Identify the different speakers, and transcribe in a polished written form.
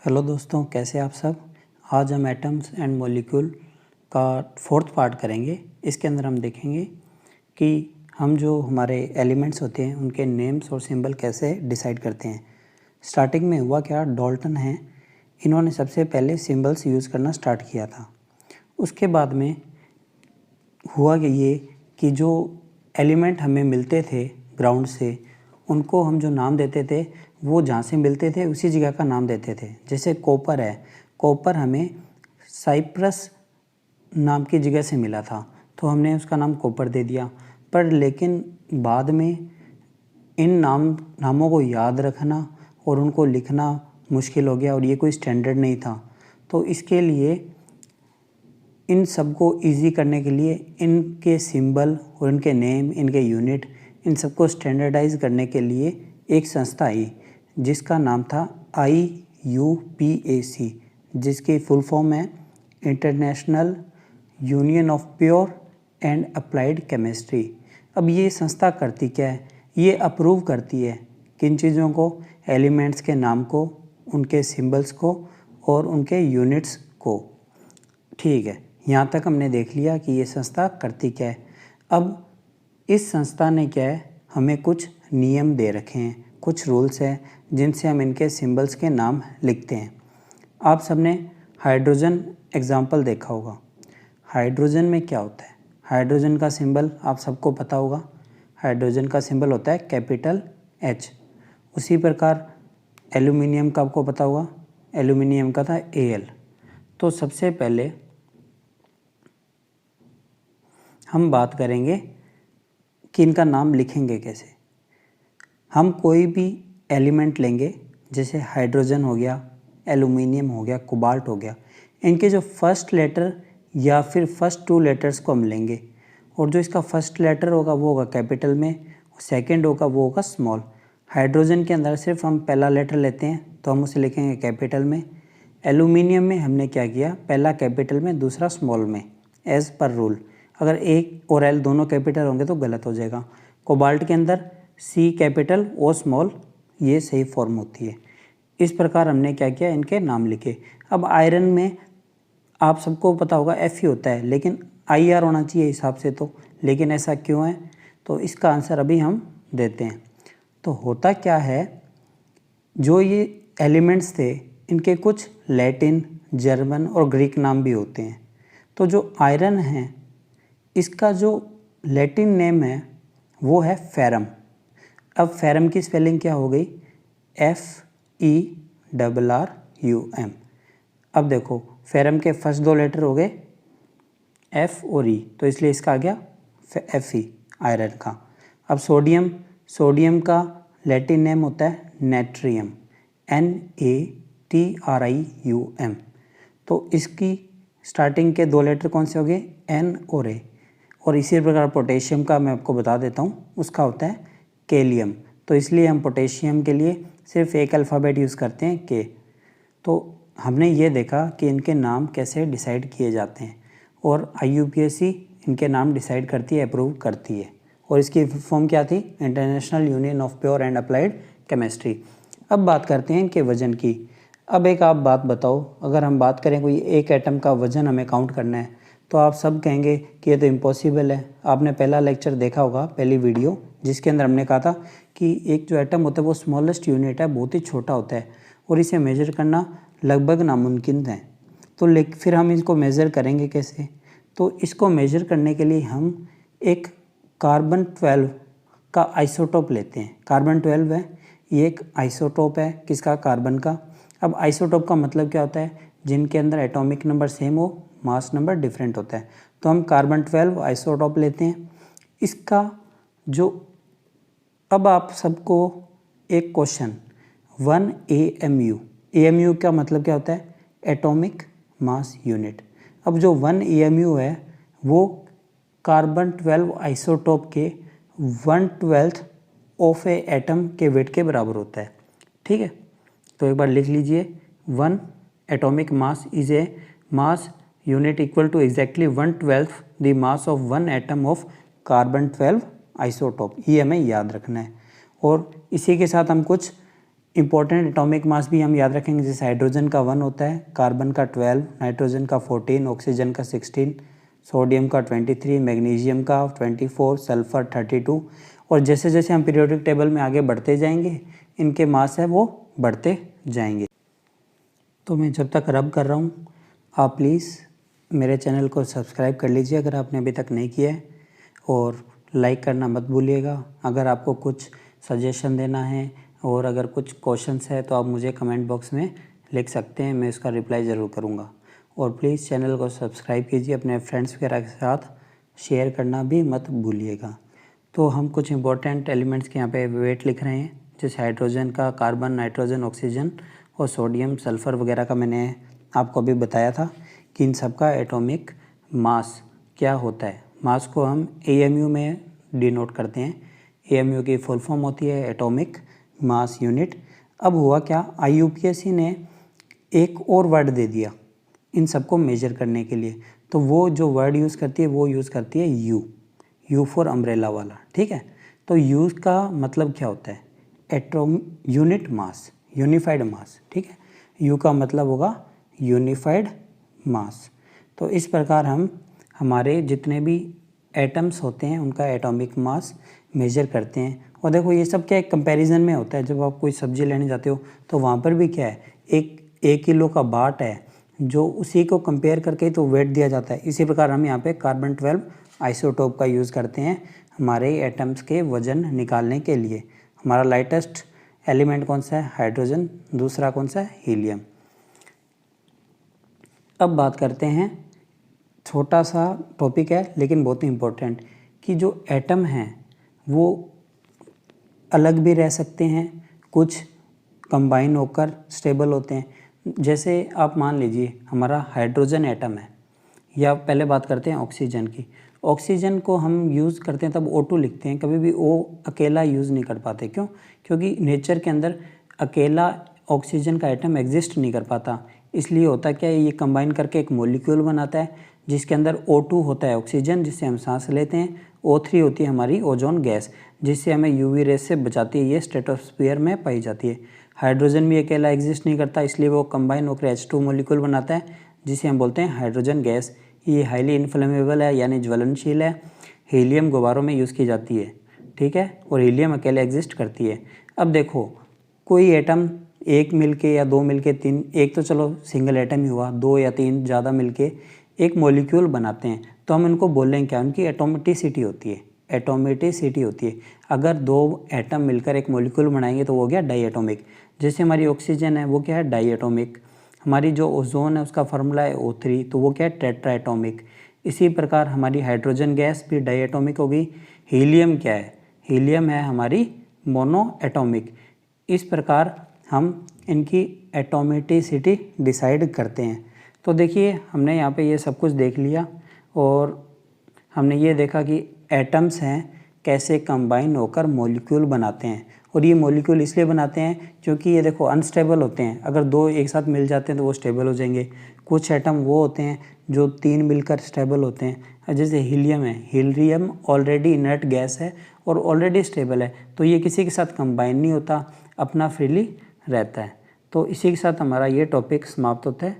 Speaker 1: Hello दोस्तों, कैसे आप सब। आज हम एटम्स एंड मॉलिक्यूल का 4th पार्ट करेंगे। इसके अंदर हम देखेंगे कि हम जो हमारे एलिमेंट्स होते हैं उनके नेम्स और सिंबल कैसे डिसाइड करते हैं। स्टार्टिंग में हुआ क्या, डाल्टन हैं, इन्होंने सबसे पहले सिंबल्स यूज़ करना स्टार्ट किया था। उसके बाद में हुआ ये कि जो एलिमेंट हमें मिलते थे ग्राउंड से, उनको हम जो नाम देते थे वो जहाँ से मिलते थे उसी जगह का नाम देते थे। जैसे कॉपर है, कॉपर हमें साइप्रस नाम की जगह से मिला था तो हमने उसका नाम कॉपर दे दिया। पर लेकिन बाद में इन नामों को याद रखना और उनको लिखना मुश्किल हो गया और ये कोई स्टैंडर्ड नहीं था। तो इसके लिए इन सबको इजी करने के लिए इनके सिंबल और इनके नेम, इनके यूनिट, इन सबको स्टैंडर्डाइज करने के लिए एक संस्था आई जिसका नाम था IUPAC, जिसकी फुल फॉर्म है international union of pure and applied chemistry. अब ये संस्था करती क्या है, ये अप्रूव करती है किन चीज़ों को, एलिमेंट्स के नाम को, उनके सिंबल्स को और उनके यूनिट्स को। ठीक है, यहाँ तक हमने देख लिया कि ये संस्था करती क्या है। अब इस संस्था ने क्या है, हमें कुछ नियम दे रखे हैं, कुछ रूल्स हैं जिनसे हम इनके सिंबल्स के नाम लिखते हैं। आप सबने हाइड्रोजन एग्जाम्पल देखा होगा। हाइड्रोजन में क्या होता है, हाइड्रोजन का सिंबल आप सबको पता होगा। हाइड्रोजन का सिंबल होता है कैपिटल H। उसी प्रकार एल्यूमिनियम का आपको पता होगा, एल्यूमिनियम का था Al। तो सबसे पहले हम बात करेंगे कि इनका नाम लिखेंगे कैसे। हम कोई भी एलिमेंट लेंगे, जैसे हाइड्रोजन हो गया, एल्यूमिनियम हो गया, कोबाल्ट हो गया, इनके जो फर्स्ट लेटर या फिर फर्स्ट 2 लेटर्स को हम लेंगे और जो इसका फर्स्ट लेटर होगा वो होगा कैपिटल में, सेकंड होगा वो होगा स्मॉल। हाइड्रोजन के अंदर सिर्फ हम पहला लेटर लेते हैं तो हम उसे लिखेंगे कैपिटल में। एल्यूमिनियम में हमने क्या किया, पहला कैपिटल में दूसरा स्मॉल में, एज़ पर रूल। अगर एक और एल दोनों कैपिटल होंगे तो गलत हो जाएगा। कोबाल्ट के अंदर C कैपिटल O स्मॉल, ये सही फॉर्म होती है। इस प्रकार हमने क्या किया, इनके नाम लिखे। अब आयरन में आप सबको पता होगा Fe होता है, लेकिन IR होना चाहिए हिसाब से तो, लेकिन ऐसा क्यों है, तो इसका आंसर अभी हम देते हैं। तो होता क्या है, जो ये एलिमेंट्स थे इनके कुछ लैटिन, जर्मन और ग्रीक नाम भी होते हैं। तो जो आयरन है इसका जो लैटिन नेम है वो है फेरम। अब फेरम की स्पेलिंग क्या हो गई, FERRUM। अब देखो फेरम के फर्स्ट 2 लेटर हो गए F और E, तो इसलिए इसका आ गया Fe, आयरन का। अब सोडियम, सोडियम का लैटिन नेम होता है नेट्रियम, NATRIUM। तो इसकी स्टार्टिंग के 2 लेटर कौन से हो गए, N और A। और इसी प्रकार पोटेशियम का मैं आपको बता देता हूँ, उसका होता है कैलियम। तो इसलिए हम पोटेशियम के लिए सिर्फ एक अल्फ़ाबेट यूज़ करते हैं K। तो हमने ये देखा कि इनके नाम कैसे डिसाइड किए जाते हैं और IUPAC इनके नाम डिसाइड करती है, अप्रूव करती है। और इसकी फॉर्म क्या थी, international union of pure and applied chemistry. अब बात करते हैं इनके वज़न की। अब एक आप बात बताओ, अगर हम बात करें कोई एक एटम का वज़न हमें काउंट करना है तो आप सब कहेंगे कि ये तो इम्पॉसिबल है। आपने पहला लेक्चर देखा होगा, पहली वीडियो, जिसके अंदर हमने कहा था कि एक जो एटम होता है वो स्मॉलेस्ट यूनिट है, बहुत ही छोटा होता है और इसे मेजर करना लगभग नामुमकिन है। तो फिर हम इसको मेज़र करेंगे कैसे, तो इसको मेज़र करने के लिए हम एक कार्बन 12 का आइसोटोप लेते हैं। कार्बन 12 है, ये एक आइसोटोप है किसका, कार्बन का। अब आइसोटोप का मतलब क्या होता है, जिनके अंदर एटॉमिक नंबर सेम हो, मास नंबर डिफरेंट होता है। तो हम कार्बन 12 आइसोटोप लेते हैं। इसका जो, अब आप सबको एक क्वेश्चन, 1 AMU, AMU का मतलब क्या होता है, एटॉमिक मास यूनिट। अब जो 1 AMU है वो कार्बन 12 आइसोटोप के 1/12 ऑफ ए एटम के वेट के बराबर होता है। ठीक है, तो एक बार लिख लीजिए, 1 atomic mass is a mass unit equal to exactly 1/12 the mass of 1 atom of carbon 12 isotope. ये हमें याद रखना है। और इसी के साथ हम कुछ इम्पोर्टेंट एटॉमिक मास भी हम याद रखेंगे, जैसे हाइड्रोजन का 1 होता है, कार्बन का 12, नाइट्रोजन का 14, ऑक्सीजन का 16, सोडियम का 23, मैग्नीशियम का 24, सल्फर 32। और जैसे जैसे हम पीरियोडिक टेबल में आगे बढ़ते जाएंगे इनके मास है वो बढ़ते जाएंगे। तो मैं जब तक रब कर रहा हूँ आप प्लीज़ मेरे चैनल को सब्सक्राइब कर लीजिए अगर आपने अभी तक नहीं किया है, और लाइक करना मत भूलिएगा। अगर आपको कुछ सजेशन देना है और अगर कुछ क्वेश्चंस है तो आप मुझे कमेंट बॉक्स में लिख सकते हैं, मैं इसका रिप्लाई ज़रूर करूँगा। और प्लीज़ चैनल को सब्सक्राइब कीजिए, अपने फ्रेंड्स वगैरह के साथ शेयर करना भी मत भूलिएगा। तो हम कुछ इंपॉर्टेंट एलिमेंट्स के यहाँ पे वेट लिख रहे हैं, जैसे हाइड्रोजन का, कार्बन, नाइट्रोजन, ऑक्सीजन और सोडियम, सल्फ़र वगैरह का मैंने आपको अभी बताया था कि इन सब का एटॉमिक मास क्या होता है। मास को हम AMU में डिनोट करते हैं। AMU की फुल फॉर्म होती है एटॉमिक मास यूनिट। अब हुआ क्या, IUPAC ने एक और वर्ड दे दिया इन सबको मेजर करने के लिए। तो वो जो वर्ड यूज़ करती है वो यूज़ करती है यू फॉर अम्ब्रेला वाला, ठीक है। तो यू का मतलब क्या होता है, एटॉम यूनिट मास, यूनिफाइड मास, ठीक है। यू का मतलब होगा यूनिफाइड मास। तो इस प्रकार हम हमारे जितने भी एटम्स होते हैं उनका एटॉमिक मास मेजर करते हैं। और देखो ये सब क्या है, कंपैरिजन में होता है। जब आप कोई सब्जी लेने जाते हो तो वहाँ पर भी क्या है, एक किलो का बाट है जो उसी को कंपेयर करके तो वेट दिया जाता है। इसी प्रकार हम यहाँ पे कार्बन 12 आइसोटोप का यूज़ करते हैं हमारे एटम्स के वजन निकालने के लिए। हमारा लाइटेस्ट एलिमेंट कौन सा है, हाइड्रोजन, दूसरा कौन सा है, हीलियम। अब बात करते हैं, छोटा सा टॉपिक है लेकिन बहुत ही इम्पोर्टेंट, कि जो एटम हैं वो अलग भी रह सकते हैं, कुछ कंबाइन होकर स्टेबल होते हैं। जैसे आप मान लीजिए हमारा हाइड्रोजन एटम है, या पहले बात करते हैं ऑक्सीजन की। ऑक्सीजन को हम यूज़ करते हैं तब O2 लिखते हैं, कभी भी O अकेला यूज़ नहीं कर पाते। क्यों? क्योंकि नेचर के अंदर अकेला ऑक्सीजन का एटम एग्जिस्ट नहीं कर पाता। इसलिए होता क्या है, ये कंबाइन करके एक मॉलिक्यूल बनाता है जिसके अंदर O2 होता है ऑक्सीजन, जिससे हम सांस लेते हैं। O3 होती है हमारी ओजोन गैस, जिससे हमें UV रेस से बचाती है, ये स्ट्रेटोस्फीयर में पाई जाती है। हाइड्रोजन भी अकेला एग्जिस्ट नहीं करता, इसलिए वो कंबाइन होकर H2 मॉलिक्यूल बनाता है जिसे हम बोलते हैं हाइड्रोजन गैस। ये हाईली इन्फ्लेमेबल है यानी ज्वलनशील है। हीलियम गुब्बारों में यूज़ की जाती है, ठीक है, और हीलियम अकेले एग्जिस्ट करती है। अब देखो कोई एटम एक मिलके या दो मिलके तीन, एक तो चलो सिंगल एटम ही हुआ, दो या तीन ज़्यादा मिलके एक मॉलिक्यूल बनाते हैं, तो हम इनको बोल रहे हैं क्या, उनकी एटोमिसिटी होती है, एटोमिसिटी होती है। अगर दो एटम मिलकर एक मॉलिक्यूल बनाएंगे तो वो हो गया डाई एटोमिक। जैसे हमारी ऑक्सीजन है वो क्या है, डाई एटोमिक। हमारी जो ओजोन है उसका फार्मूला है O3, तो वो क्या है, टेट्रा एटोमिक। इसी प्रकार हमारी हाइड्रोजन गैस भी डाई एटोमिक होगी। हीलियम क्या है, हीलियम है हमारी मोनो एटोमिक। इस प्रकार हम इनकी एटोमिसिटी डिसाइड करते हैं। तो देखिए हमने यहाँ पे ये सब कुछ देख लिया, और हमने ये देखा कि एटम्स हैं कैसे कंबाइन होकर मॉलिक्यूल बनाते हैं। और ये मॉलिक्यूल इसलिए बनाते हैं क्योंकि ये देखो अनस्टेबल होते हैं, अगर दो एक साथ मिल जाते हैं तो वो स्टेबल हो जाएंगे। कुछ एटम वो होते हैं जो तीन मिलकर स्टेबल होते हैं, जैसे हीलियम है, हीलियम ऑलरेडी इनर्ट गैस है और ऑलरेडी स्टेबल है, तो ये किसी के साथ कंबाइन नहीं होता, अपना फ्रीली रहता है। तो इसी के साथ हमारा ये टॉपिक समाप्त होता है।